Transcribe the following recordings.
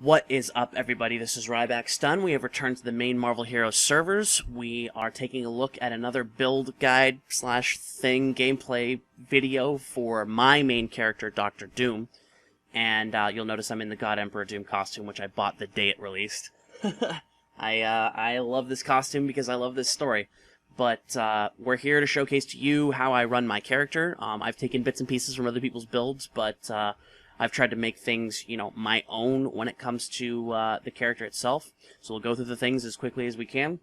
What is up, everybody? This is RybackStun. We have returned to the main Marvel Heroes servers. We are taking a look at another build guide slash thing gameplay video for my main character, Dr. Doom. And you'll notice I'm in the God Emperor Doom costume, which I bought the day it released. I love this costume because I love this story. But we're here to showcase to you how I run my character. I've taken bits and pieces from other people's builds, but I've tried to make things, my own when it comes to the character itself. So we'll go through the things as quickly as we can.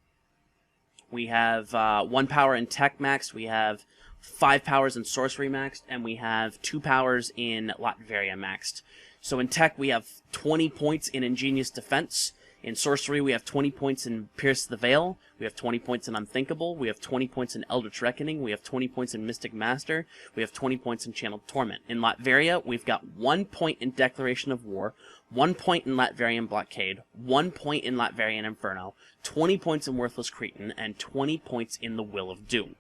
We have 1 power in Tech maxed, we have 5 powers in Sorcery maxed, and we have 2 powers in Latveria maxed. So in Tech, we have 20 points in Ingenious Defense. In Sorcery, we have 20 points in Pierce the Veil, we have 20 points in Unthinkable, we have 20 points in Eldritch Reckoning, we have 20 points in Mystic Master, we have 20 points in Channeled Torment. In Latveria, we've got 1 point in Declaration of War, 1 point in Latverian Blockade, 1 point in Latverian Inferno, 20 points in Worthless Cretan, and 20 points in the Will of Doom.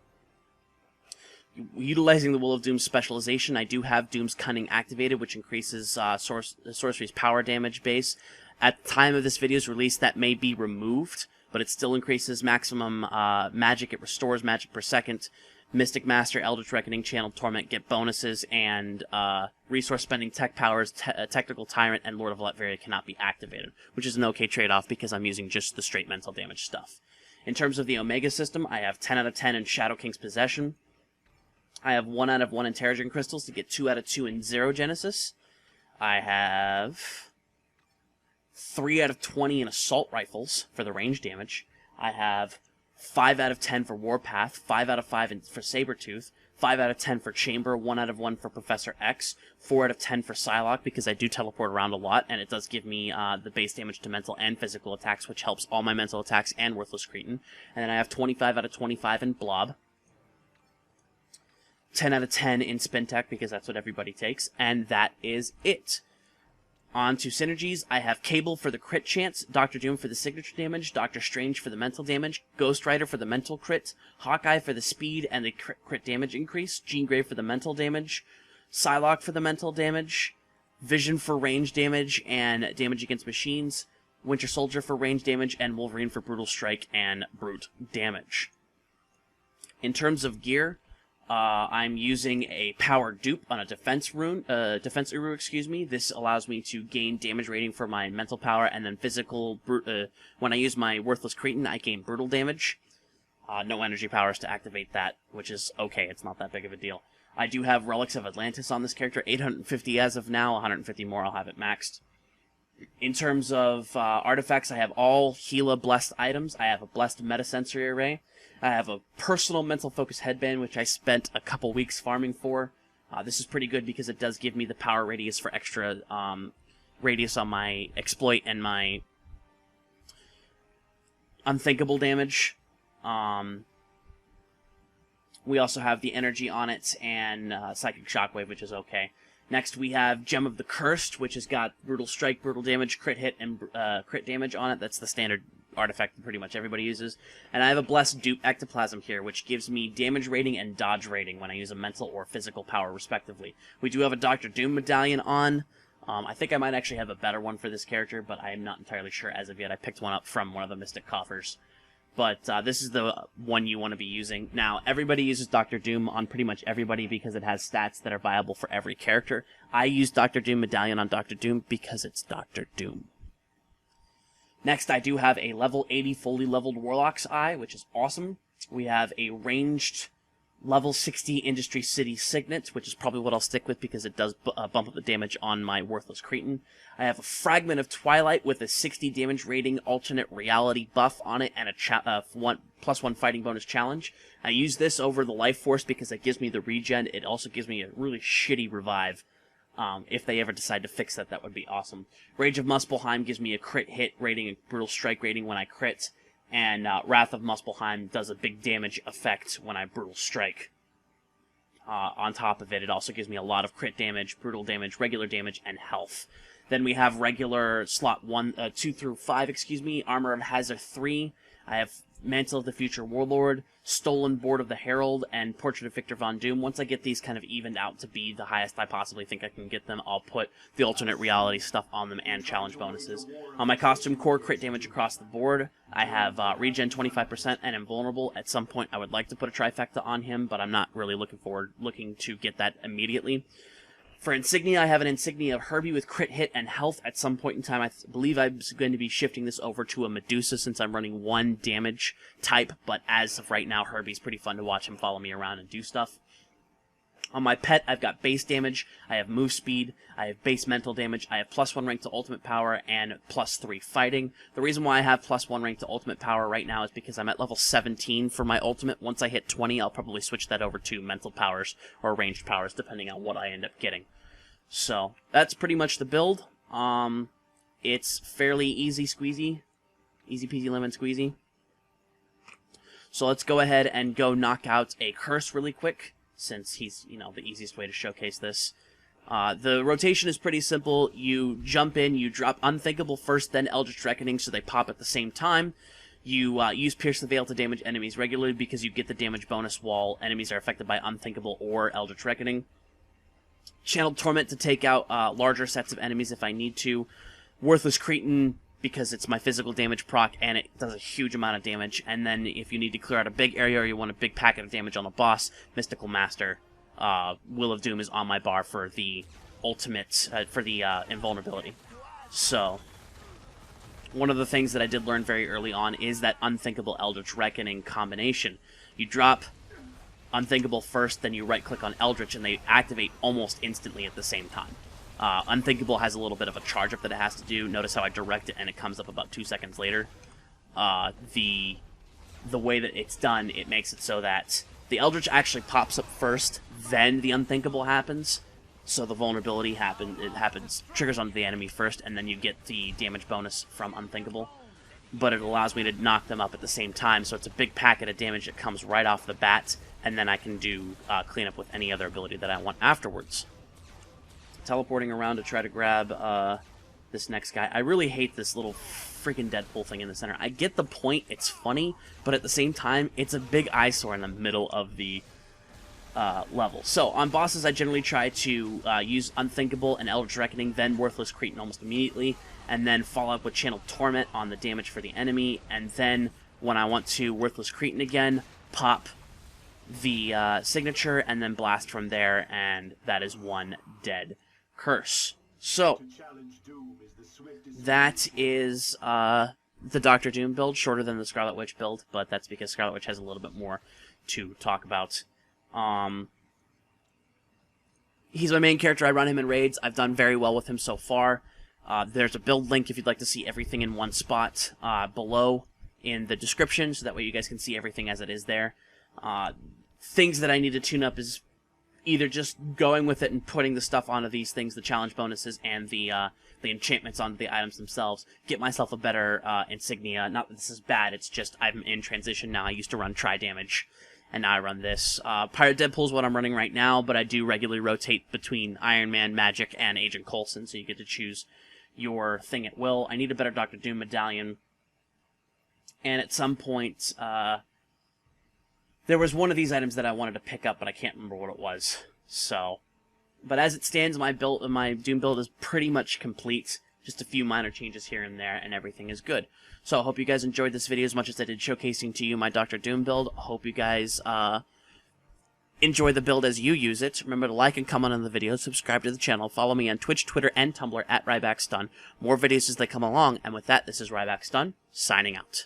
Utilizing the Will of Doom's specialization, I do have Doom's Cunning activated, which increases Sorcery's power damage base. At the time of this video's release, that may be removed, but it still increases maximum magic. It restores magic per second. Mystic Master, Eldritch Reckoning, Channeled Torment get bonuses, and resource spending tech powers, Technical Tyrant, and Lord of Latveria cannot be activated, which is an okay trade-off because I'm using just the straight mental damage stuff. In terms of the Omega system, I have 10 out of 10 in Shadow King's Possession. I have 1 out of 1 in Terrigen Crystals to get 2 out of 2 in Zero Genesis. I have 3 out of 20 in Assault Rifles for the range damage. I have 5 out of 10 for Warpath, 5 out of 5 for Sabretooth, 5 out of 10 for Chamber, 1 out of 1 for Professor X, 4 out of 10 for Psylocke because I do teleport around a lot, and it does give me the base damage to mental and physical attacks, which helps all my mental attacks and Worthless Cretan. And then I have 25 out of 25 in Blob, 10 out of 10 in Spin Tech because that's what everybody takes, and that is it. On to synergies, I have Cable for the crit chance, Dr. Doom for the signature damage, Doctor Strange for the mental damage, Ghost Rider for the mental crit, Hawkeye for the speed and the crit damage increase, Jean Grey for the mental damage, Psylocke for the mental damage, Vision for range damage and damage against machines, Winter Soldier for range damage, and Wolverine for brutal strike and brute damage. In terms of gear, I'm using a power dupe on a defense rune, defense uru, excuse me. This allows me to gain damage rating for my mental power, and then physical, when I use my Worthless Cretan, I gain brutal damage. No energy powers to activate that, which is okay, it's not that big of a deal. I do have Relics of Atlantis on this character, 850 as of now, 150 more, I'll have it maxed. In terms of artifacts, I have all Gila blessed items. I have a blessed metasensory array. I have a personal mental focus headband, which I spent a couple weeks farming for. This is pretty good because it does give me the power radius for extra radius on my exploit and my unthinkable damage. We also have the energy on it and Psychic Shockwave, which is okay. Next, we have Gem of the Cursed, which has got Brutal Strike, Brutal Damage, Crit Hit, and Crit Damage on it. That's the standard artifact that pretty much everybody uses. And I have a Blessed Dupe Ectoplasm here, which gives me damage rating and dodge rating when I use a mental or physical power, respectively. We do have a Dr. Doom medallion on. I think I might actually have a better one for this character, but I am not entirely sure as of yet. I picked one up from one of the Mystic Coffers. But this is the one you want to be using. Now, everybody uses Dr. Doom on pretty much everybody because it has stats that are viable for every character. I use Dr. Doom Medallion on Dr. Doom because it's Dr. Doom. Next, I do have a level 80 fully leveled Warlock's Eye, which is awesome. We have a ranged level 60 Industry City Signet, which is probably what I'll stick with because it does bump up the damage on my Worthless Cretan. I have a Fragment of Twilight with a 60 damage rating alternate reality buff on it and a +1 fighting bonus challenge. I use this over the Life Force because it gives me the regen. It also gives me a really shitty revive. If they ever decide to fix that, that would be awesome. Rage of Muspelheim gives me a crit hit rating and brutal strike rating when I crit. And Wrath of Muspelheim does a big damage effect when I brutal strike. On top of it, it also gives me a lot of crit damage, brutal damage, regular damage, and health. Then we have regular slot 2 through 5, Armor of Hazard 3. I have Mantle of the Future Warlord, Stolen Board of the Herald, and Portrait of Victor Von Doom. Once I get these kind of evened out to be the highest I possibly think I can get them, I'll put the alternate reality stuff on them and challenge bonuses. On my costume core, crit damage across the board. I have regen 25% and invulnerable. At some point I would like to put a trifecta on him, but I'm not really looking to get that immediately. For Insignia, I have an Insignia of Herbie with crit hit and health. At some point in time, I believe I'm going to be shifting this over to a Medusa since I'm running 1 damage type, but as of right now, Herbie's pretty fun to watch him follow me around and do stuff. On my pet, I've got base damage, I have move speed, I have base mental damage, I have +1 rank to ultimate power, and +3 fighting. The reason why I have +1 rank to ultimate power right now is because I'm at level 17 for my ultimate. Once I hit 20, I'll probably switch that over to mental powers or ranged powers, depending on what I end up getting. So, that's pretty much the build. It's fairly easy squeezy. Easy peasy lemon squeezy. So let's go ahead and go knock out a curse really quick, since he's, the easiest way to showcase this. The rotation is pretty simple. You jump in, you drop Unthinkable first, then Eldritch Reckoning, so they pop at the same time. You use Pierce the Veil to damage enemies regularly because you get the damage bonus while enemies are affected by Unthinkable or Eldritch Reckoning. Channeled Torment to take out larger sets of enemies if I need to. Worthless Cretin because it's my physical damage proc and it does a huge amount of damage. And then if you need to clear out a big area or you want a big packet of damage on the boss, Mystical Master, Will of Doom is on my bar for the ultimate, for the invulnerability. So, one of the things that I did learn very early on is that Unthinkable Eldritch Reckoning combination. You drop Unthinkable first, then you right-click on Eldritch, and they activate almost instantly at the same time. Unthinkable has a little bit of a charge-up that it has to do. Notice how I direct it, and it comes up about 2 seconds later. The way that it's done, it makes it so that the Eldritch actually pops up first, then the Unthinkable happens. So the vulnerability triggers onto the enemy first, and then you get the damage bonus from Unthinkable. But it allows me to knock them up at the same time, so it's a big packet of damage that comes right off the bat, and then I can do cleanup with any other ability that I want afterwards. Teleporting around to try to grab this next guy. I really hate this little freaking Deadpool thing in the center. I get the point, it's funny, but at the same time, it's a big eyesore in the middle of the level. So, on bosses, I generally try to use Unthinkable and Eldritch Reckoning, then Worthless Cretin almost immediately, and then follow up with Channeled Torment on the damage for the enemy, and then, when I want to Worthless Cretin again, pop the signature, and then blast from there, and that is 1 dead curse. So, that is the Dr. Doom build, shorter than the Scarlet Witch build, but that's because Scarlet Witch has a little bit more to talk about. He's my main character. I run him in raids. I've done very well with him so far. There's a build link if you'd like to see everything in one spot below in the description, so that way you guys can see everything as it is there. Things that I need to tune up is either just going with it and putting the stuff onto these things, the challenge bonuses, and the enchantments onto the items themselves. Get myself a better Insignia. Not that this is bad, it's just I'm in transition now. I used to run Tri-Damage, and now I run this. Pirate Deadpool is what I'm running right now, but I do regularly rotate between Iron Man, Magic, and Agent Coulson, so you get to choose your thing at will. I need a better Dr. Doom medallion. And at some point, there was one of these items that I wanted to pick up, but I can't remember what it was. So, but as it stands, my Doom build is pretty much complete. Just a few minor changes here and there, and everything is good. So I hope you guys enjoyed this video as much as I did showcasing to you my Dr. Doom build. I hope you guys enjoy the build as you use it. Remember to like and comment on the video, subscribe to the channel, follow me on Twitch, Twitter, and Tumblr at RybackStun. More videos as they come along, and with that, this is RybackStun, signing out.